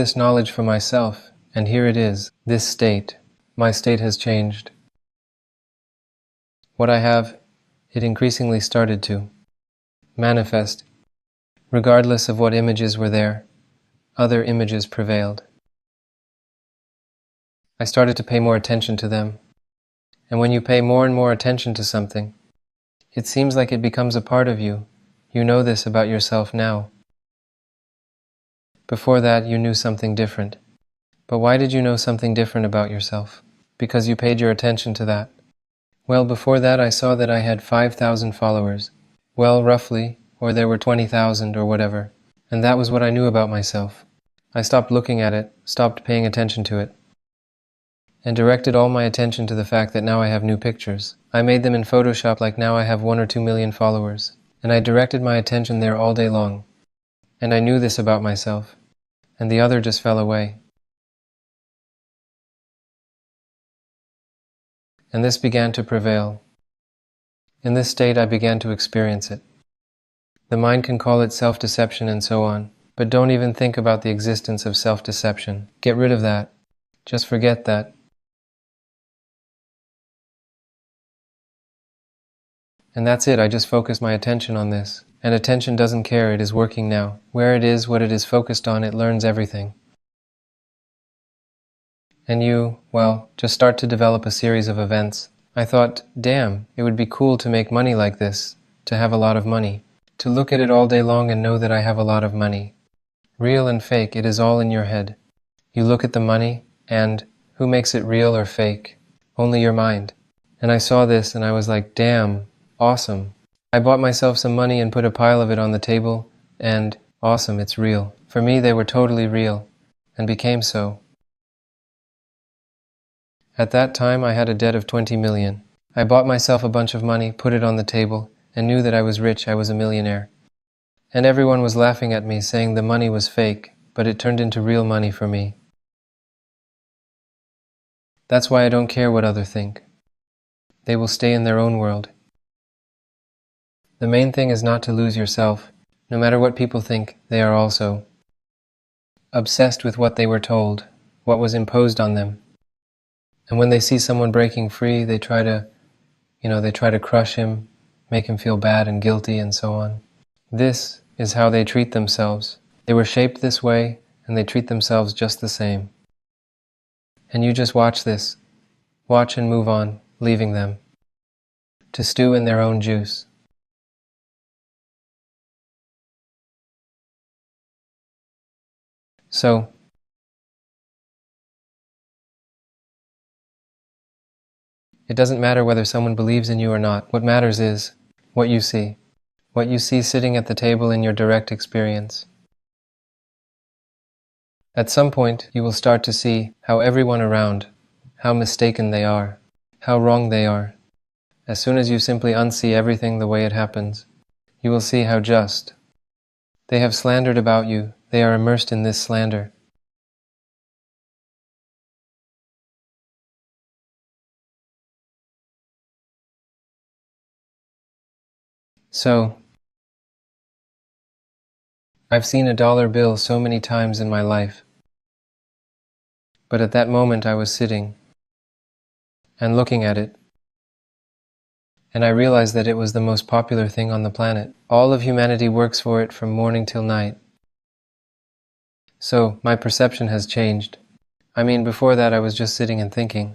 this knowledge for myself, and here it is, this state. My state has changed. What I have, it increasingly started to manifest. Regardless of what images were there, other images prevailed. I started to pay more attention to them. And when you pay more and more attention to something, it seems like it becomes a part of you. You know this about yourself now. Before that, you knew something different. But why did you know something different about yourself? Because you paid your attention to that. Well, before that, I saw that I had 5,000 followers. Well, roughly, or there were 20,000 or whatever. And that was what I knew about myself. I stopped looking at it, stopped paying attention to it, and directed all my attention to the fact that now I have new pictures. I made them in Photoshop like now I have 1 or 2 million followers. And I directed my attention there all day long. And I knew this about myself. And the other just fell away. And this began to prevail. In this state, I began to experience it. The mind can call it self-deception and so on, but don't even think about the existence of self-deception. Get rid of that. Just forget that. And that's it, I just focus my attention on this. And attention doesn't care, it is working now. Where it is, what it is focused on, it learns everything. And you, well, just start to develop a series of events. I thought, damn, it would be cool to make money like this, to have a lot of money, to look at it all day long and know that I have a lot of money. Real and fake, it is all in your head. You look at the money, and who makes it real or fake? Only your mind. And I saw this and I was like, damn, awesome. I bought myself some money and put a pile of it on the table, and awesome, it's real. For me, they were totally real, and became so. At that time, I had a debt of 20 million. I bought myself a bunch of money, put it on the table, and knew that I was rich, I was a millionaire. And everyone was laughing at me, saying the money was fake, but it turned into real money for me. That's why I don't care what others think. They will stay in their own world. The main thing is not to lose yourself. No matter what people think, they are also obsessed with what they were told, what was imposed on them. And when they see someone breaking free, they try to crush him, make him feel bad and guilty and so on. This is how they treat themselves. They were shaped this way, and they treat themselves just the same. And you just watch this. Watch and move on, leaving them to stew in their own juice. So, it doesn't matter whether someone believes in you or not. What matters is what you see. What you see sitting at the table in your direct experience. At some point, you will start to see how everyone around, how mistaken they are, how wrong they are. As soon as you simply unsee everything the way it happens, you will see how just. They have slandered about you. They are immersed in this slander. So, I've seen a dollar bill so many times in my life. But at that moment I was sitting and looking at it, and I realized that it was the most popular thing on the planet. All of humanity works for it from morning till night. So, my perception has changed. I mean, before that I was just sitting and thinking.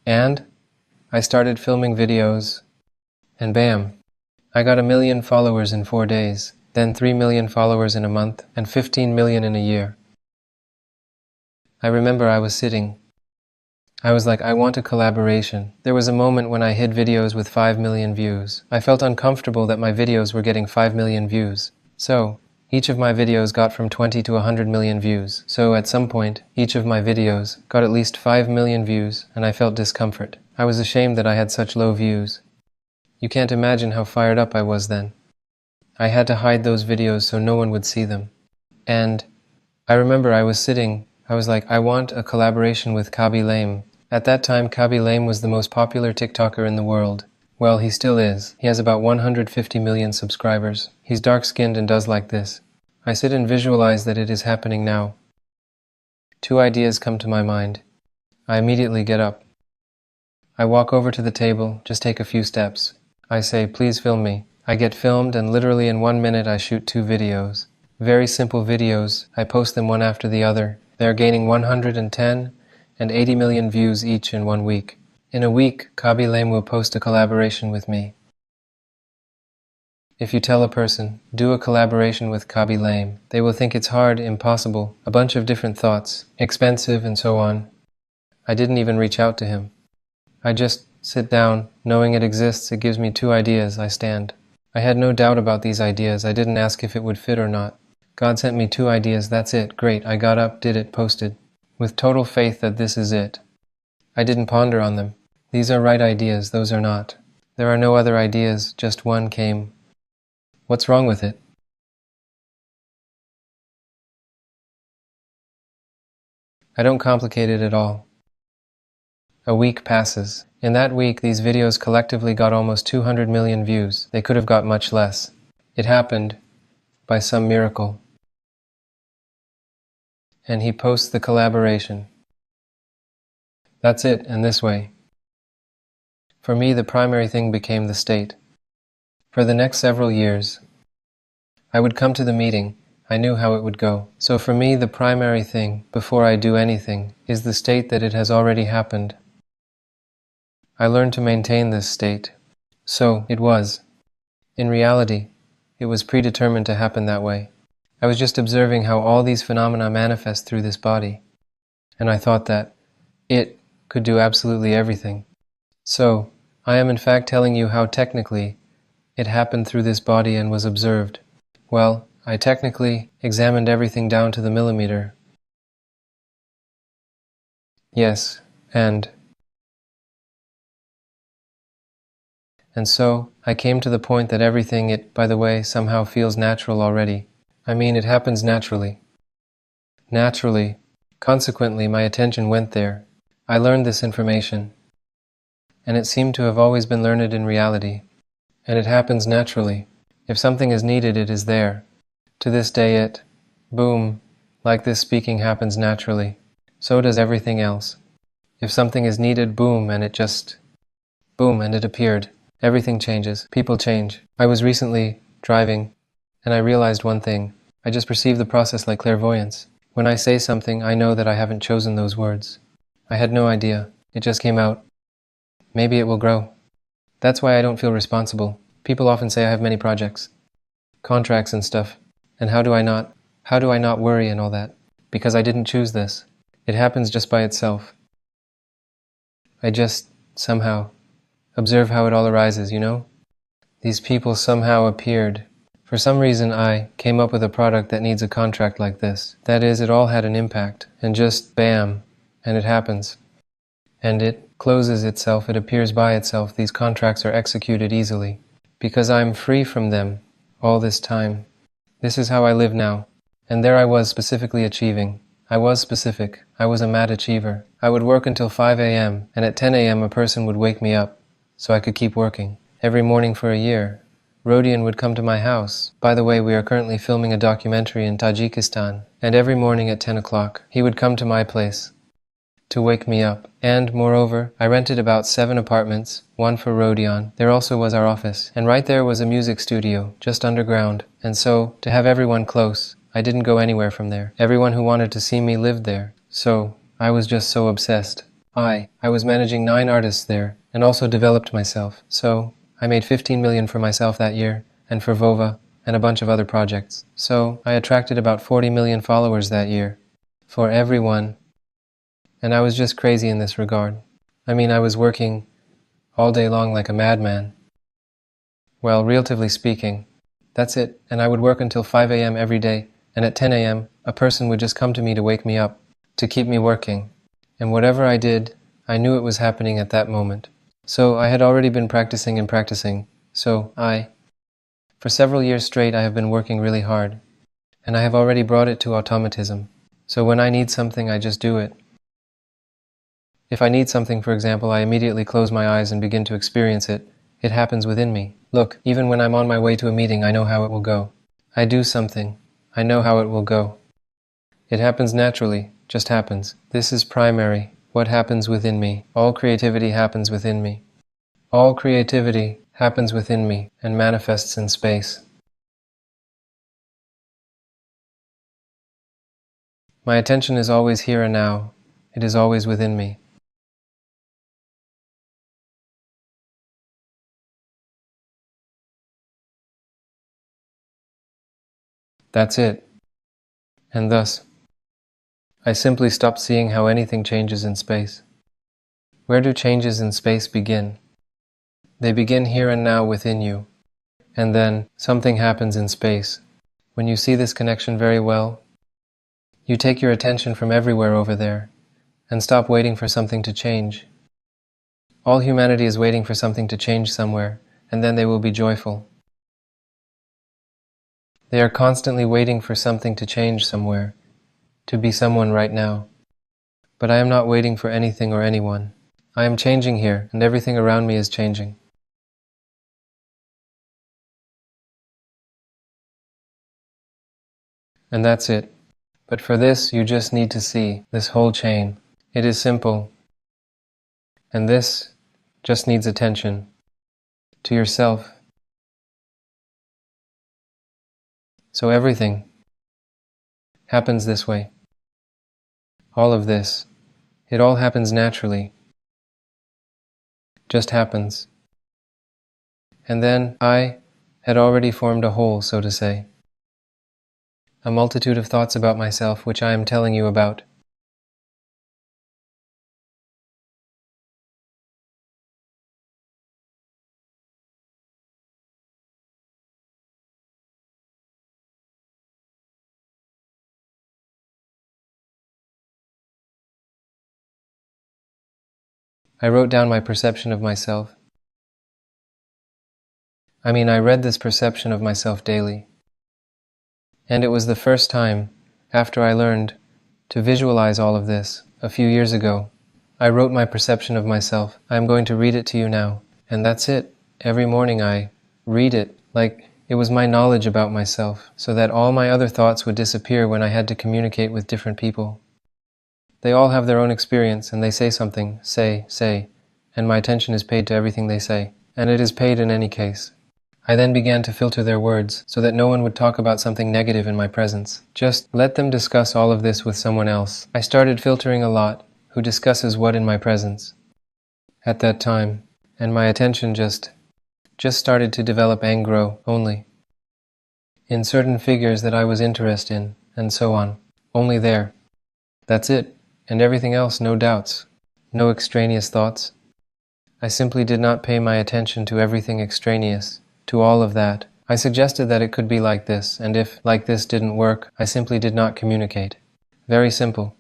And I started filming videos, and bam, I got 1 million followers in 4 days, then 3 million followers in a month, and 15 million in a year. I remember I was sitting. I was like, I want a collaboration. There was a moment when I hid videos with 5 million views. I felt uncomfortable that my videos were getting 5 million views. So, each of my videos got from 20 to 100 million views. So at some point, each of my videos got at least 5 million views, and I felt discomfort. I was ashamed that I had such low views. You can't imagine how fired up I was then. I had to hide those videos so no one would see them. And I remember I was sitting, I was like, I want a collaboration with Khaby Lame. At that time, Khaby Lame was the most popular TikToker in the world. Well, he still is. He has about 150 million subscribers. He's dark-skinned and does like this. I sit and visualize that it is happening now. 2 ideas come to my mind. I immediately get up. I walk over to the table, just take a few steps. I say, please film me. I get filmed, and literally in 1 minute I shoot 2 videos. Very simple videos. I post them one after the other. They are gaining 110 and 80 million views each in 1 week. In a week, Khaby Lame will post a collaboration with me. If you tell a person, do a collaboration with Khaby Lame, they will think it's hard, impossible, a bunch of different thoughts, expensive, and so on. I didn't even reach out to him. I just sit down, knowing it exists. It gives me 2 ideas. I stand. I had no doubt about these ideas. I didn't ask if it would fit or not. God sent me 2 ideas. That's it. Great. I got up, did it, posted. With total faith that this is it. I didn't ponder on them. These are right ideas. Those are not. There are no other ideas. Just one came. What's wrong with it? I don't complicate it at all. A week passes. In that week, these videos collectively got almost 200 million views. They could have got much less. It happened by some miracle. And he posts the collaboration. That's it, and this way. For me, the primary thing became the state. For the next several years, I would come to the meeting. I knew how it would go. So for me, the primary thing, before I do anything, is the state that it has already happened. I learned to maintain this state. So it was. In reality, it was predetermined to happen that way. I was just observing how all these phenomena manifest through this body. And I thought that it could do absolutely everything. So, I am in fact telling you how technically it happened through this body and was observed. Well, I technically examined everything down to the millimeter. Yes, and so I came to the point that everything, it, by the way, somehow feels natural already. I mean, it happens naturally. Naturally. Consequently, my attention went there. I learned this information. And it seemed to have always been learned in reality. And it happens naturally. If something is needed, it is there. To this day it, boom, like this speaking happens naturally. So does everything else. If something is needed, boom, and it just, boom, and it appeared. Everything changes. People change. I was recently driving, and I realized one thing. I just perceived the process like clairvoyance. When I say something, I know that I haven't chosen those words. I had no idea. It just came out. Maybe it will grow. That's why I don't feel responsible. People often say I have many projects, contracts and stuff. And how do I not worry and all that? Because I didn't choose this. It happens just by itself. I just, somehow, observe how it all arises, you know? These people somehow appeared. For some reason I came up with a product that needs a contract like this. That is, it all had an impact. And just, bam, and it happens. And it closes itself, it appears by itself. These contracts are executed easily. Because I'm free from them all this time. This is how I live now. And there I was specifically achieving. I was specific. I was a mad achiever. I would work until 5 a.m. and at 10 a.m. a person would wake me up so I could keep working. Every morning for a year. Rodion would come to my house. By the way, we are currently filming a documentary in Tajikistan. And every morning at 10 o'clock, he would come to my place to wake me up. And, moreover, I rented about 7 apartments, one for Rodion. There also was our office. And right there was a music studio, just underground. And so, to have everyone close, I didn't go anywhere from there. Everyone who wanted to see me lived there. So, I was just so obsessed. I was managing 9 artists there, and also developed myself. So, I made 15 million for myself that year, and for Vova, and a bunch of other projects. So, I attracted about 40 million followers that year. For everyone. And I was just crazy in this regard. I mean, I was working all day long like a madman. Well, relatively speaking, that's it. And I would work until 5 a.m. every day, and at 10 a.m. a person would just come to me to wake me up, to keep me working. And whatever I did, I knew it was happening at that moment. So I had already been practicing and practicing. So for several years straight, I have been working really hard. And I have already brought it to automatism. So when I need something, I just do it. If I need something, for example, I immediately close my eyes and begin to experience it. It happens within me. Look, even when I'm on my way to a meeting, I know how it will go. I do something. I know how it will go. It happens naturally, just happens. This is primary, what happens within me. All creativity happens within me. All creativity happens within me and manifests in space. My attention is always here and now. It is always within me. That's it. And thus, I simply stopped seeing how anything changes in space. Where do changes in space begin? They begin here and now within you. And then something happens in space. When you see this connection very well, you take your attention from everywhere over there and stop waiting for something to change. All humanity is waiting for something to change somewhere, and then they will be joyful. They are constantly waiting for something to change somewhere, to be someone right now. But I am not waiting for anything or anyone. I am changing here, and everything around me is changing. And that's it. But for this, you just need to see this whole chain. It is simple. And this just needs attention to yourself. So everything happens this way. All of this, it all happens naturally. Just happens. And then I had already formed a whole, so to say. A multitude of thoughts about myself which I am telling you about. I wrote down my perception of myself. I read this perception of myself daily. And it was the first time, after I learned to visualize all of this a few years ago, I wrote my perception of myself. I am going to read it to you now. And that's it. Every morning I read it like it was my knowledge about myself, so that all my other thoughts would disappear when I had to communicate with different people. They all have their own experience, and they say something, say, and my attention is paid to everything they say. And it is paid in any case. I then began to filter their words, so that no one would talk about something negative in my presence. Just let them discuss all of this with someone else. I started filtering a lot, who discusses what in my presence at that time, and my attention just started to develop and grow only in certain figures that I was interested in, and so on. Only there. That's it. And everything else, no doubts. No extraneous thoughts. I simply did not pay my attention to everything extraneous, to all of that. I suggested that it could be like this, and if like this didn't work, I simply did not communicate. Very simple.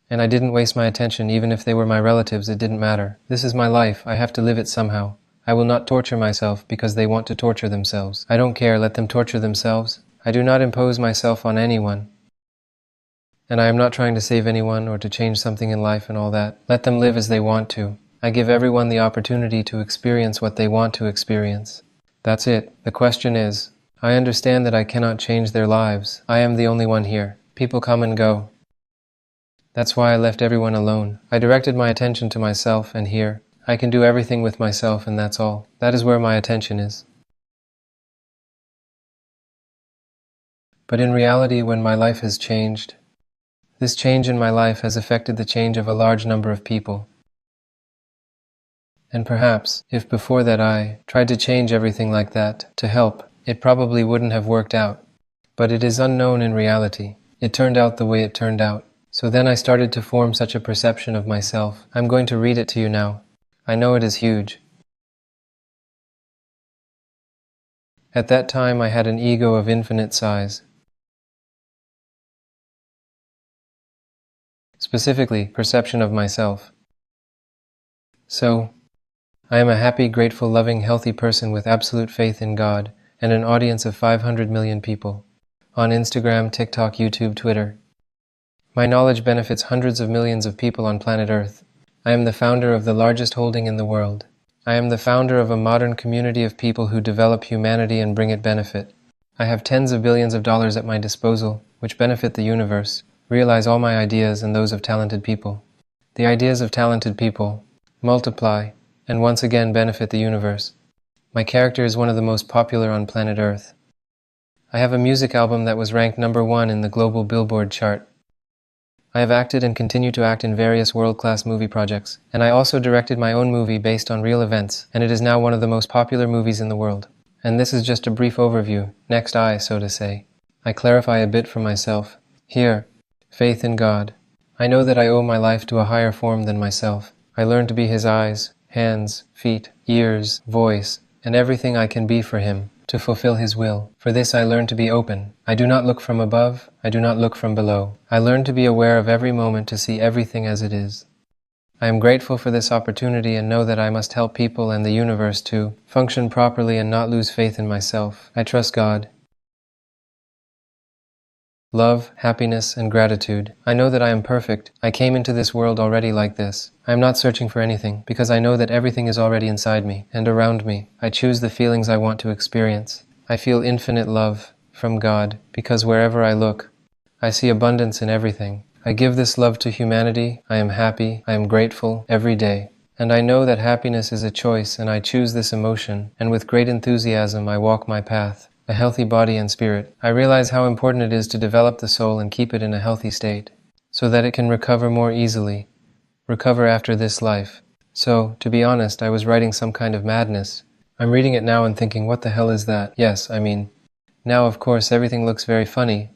And I didn't waste my attention. Even if they were my relatives, it didn't matter. This is my life. I have to live it somehow. I will not torture myself because they want to torture themselves. I don't care. Let them torture themselves. I do not impose myself on anyone. And I am not trying to save anyone or to change something in life and all that. Let them live as they want to. I give everyone the opportunity to experience what they want to experience. That's it. The question is, I understand that I cannot change their lives. I am the only one here. People come and go. That's why I left everyone alone. I directed my attention to myself, and here, I can do everything with myself, and that's all. That is where my attention is. But in reality, when my life has changed, this change in my life has affected the change of a large number of people. And perhaps, if before that I tried to change everything like that, to help, it probably wouldn't have worked out. But it is unknown in reality. It turned out the way it turned out. So then I started to form such a perception of myself. I'm going to read it to you now. I know it is huge. At that time I had an ego of infinite size. Specifically, perception of myself. So, I am a happy, grateful, loving, healthy person with absolute faith in God and an audience of 500 million people on Instagram, TikTok, YouTube, Twitter. My knowledge benefits hundreds of millions of people on planet Earth. I am the founder of the largest holding in the world. I am the founder of a modern community of people who develop humanity and bring it benefit. I have tens of billions of dollars at my disposal, which benefit the universe, realize all my ideas and those of talented people. The ideas of talented people multiply and once again benefit the universe. My character is one of the most popular on planet Earth. I have a music album that was ranked #1 in the global Billboard chart. I have acted and continue to act in various world-class movie projects, and I also directed my own movie based on real events, and it is now one of the most popular movies in the world. And this is just a brief overview, next so to say. I clarify a bit for myself. Here, faith in God. I know that I owe my life to a higher form than myself. I learn to be His eyes, hands, feet, ears, voice, and everything I can be for Him, to fulfill His will. For this I learn to be open. I do not look from above, I do not look from below. I learn to be aware of every moment, to see everything as it is. I am grateful for this opportunity and know that I must help people and the universe to function properly and not lose faith in myself. I trust God. Love, happiness, and gratitude. I know that I am perfect. I came into this world already like this. I am not searching for anything, because I know that everything is already inside me and around me. I choose the feelings I want to experience. I feel infinite love from God, because wherever I look, I see abundance in everything. I give this love to humanity. I am happy. I am grateful every day. And I know that happiness is a choice, and I choose this emotion, and with great enthusiasm I walk my path. A healthy body and spirit. I realize how important it is to develop the soul and keep it in a healthy state, so that it can recover more easily, recover after this life. So, to be honest, I was writing some kind of madness. I'm reading it now and thinking, what the hell is that? Yes, I mean, now of course everything looks very funny,